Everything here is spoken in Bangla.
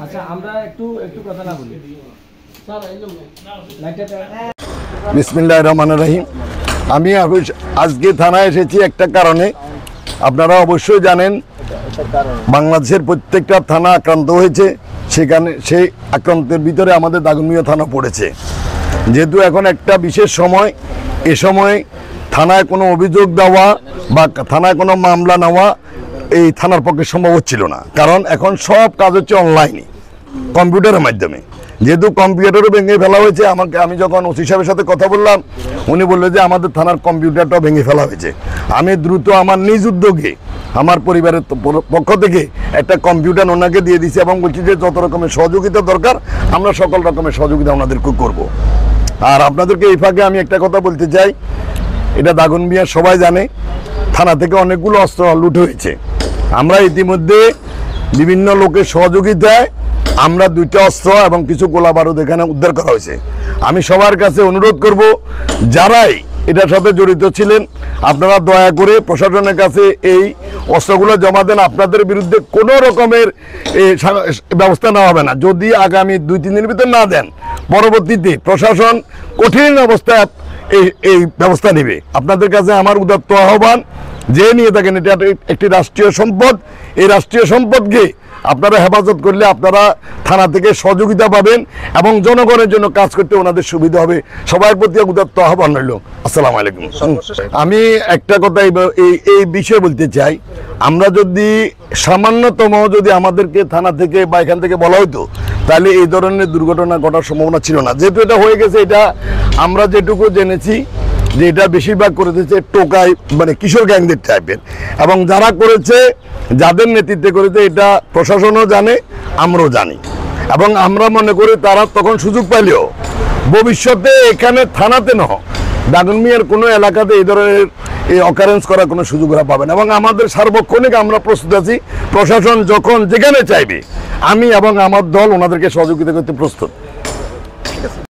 আচ্ছা আমরা একটু কথা না বলি। বিসমিল্লাহির রহমানির রহিম। আমি আজকে থানায় এসেছি একটা কারণে। আপনারা অবশ্যই জানেন বাংলাদেশের প্রত্যেকটা থানা আক্রান্ত হয়েছে, সেখানে সেই আক্রান্তের ভিতরে আমাদের দাগনভূঞা থানা পড়েছে। যেহেতু এখন একটা বিশেষ সময়, এ সময় থানায় কোনো অভিযোগ দেওয়া বা থানায় কোনো মামলা নেওয়া এই থানার পক্ষে সম্ভব হচ্ছিল না, কারণ এখন সব কাজ হচ্ছে অনলাইনে, কম্পিউটারের মাধ্যমে। যেহেতু কম্পিউটারও ভেঙে ফেলা হয়েছে, আমি যখন ওসি সাহেবের সাথে কথা বললাম, উনি বললো যে আমাদের থানার কম্পিউটারটাও ভেঙে ফেলা হয়েছে। আমি দ্রুত আমার নিজ উদ্যোগে আমার পরিবারের পক্ষ থেকে একটা কম্পিউটার ওনাকে দিয়ে দিয়েছি এবং বলছি যে যত রকমের সহযোগিতা দরকার আমরা সকল রকমের সহযোগিতা ওনাদেরকে করব। আর আপনাদেরকে এই ফাঁকে আমি একটা কথা বলতে চাই, এটা দাগনভূঞা সবাই জানে, থানা থেকে অনেকগুলো অস্ত্র লুট হয়েছে। আমরা ইতিমধ্যে বিভিন্ন লোকের সহযোগিতায় আমরা 2টা অস্ত্র এবং কিছু গোলা বারুদ এখানে উদ্ধার করা হয়েছে। আমি সবার কাছে অনুরোধ করব, যারাই এটার সাথে জড়িত ছিলেন আপনারা দয়া করে প্রশাসনের কাছে এই অস্ত্রগুলো জমা দেন। আপনাদের বিরুদ্ধে কোনো রকমের ব্যবস্থা নেওয়া হবে না। যদি আগামী 2-3 দিনের ভিতরে না দেন, পরবর্তীতে প্রশাসন কঠিন অবস্থায় এই ব্যবস্থা নেবে। আপনাদের কাছে আমার উদাত্ত আহ্বান, যে নিয়ে থাকেন এটা একটি রাষ্ট্রীয় সম্পদ, এই রাষ্ট্রীয় সম্পদকে আপনারা হেফাজত করলে আপনারা থানা থেকে সহযোগিতা পাবেন এবং জনগণের জন্য কাজ করতে ওনাদের সুবিধা হবে। সবার প্রতি উদাত্ত আহ্বান রইল। আসসালামু আলাইকুম। আমি একটা কথা এই বিষয়ে বলতে চাই, আমরা যদি সামান্যতম যদি আমাদেরকে থানা থেকে বা এখান থেকে বলা হতো, তাহলে এই ধরনের দুর্ঘটনা ঘটার সম্ভাবনা ছিল না। যেহেতু এটা হয়ে গেছে, এটা আমরা যেটুকু জেনেছি যে এটা বেশিরভাগ করে দিয়েছে টোকাই, মানে কিশোর গ্যাংদের টাইপের, এবং যারা করেছে, যাদের নেতৃত্বে করেছে, এটা প্রশাসনও জানে, আমরাও জানি, এবং আমরা মনে করি তারা তখন সুযোগ পাইলেও ভবিষ্যতে এখানে থানাতে নয়, দাগনভূঞার কোনো এলাকাতে এই ধরনের এই অকারেন্স করার কোনো সুযোগ ওরা পাবে না। এবং আমাদের সার্বক্ষণিক আমরা প্রস্তুত আছি, প্রশাসন যখন যেখানে চাইবে আমি এবং আমার দল ওনাদেরকে সহযোগিতা করতে প্রস্তুত। ঠিক আছে।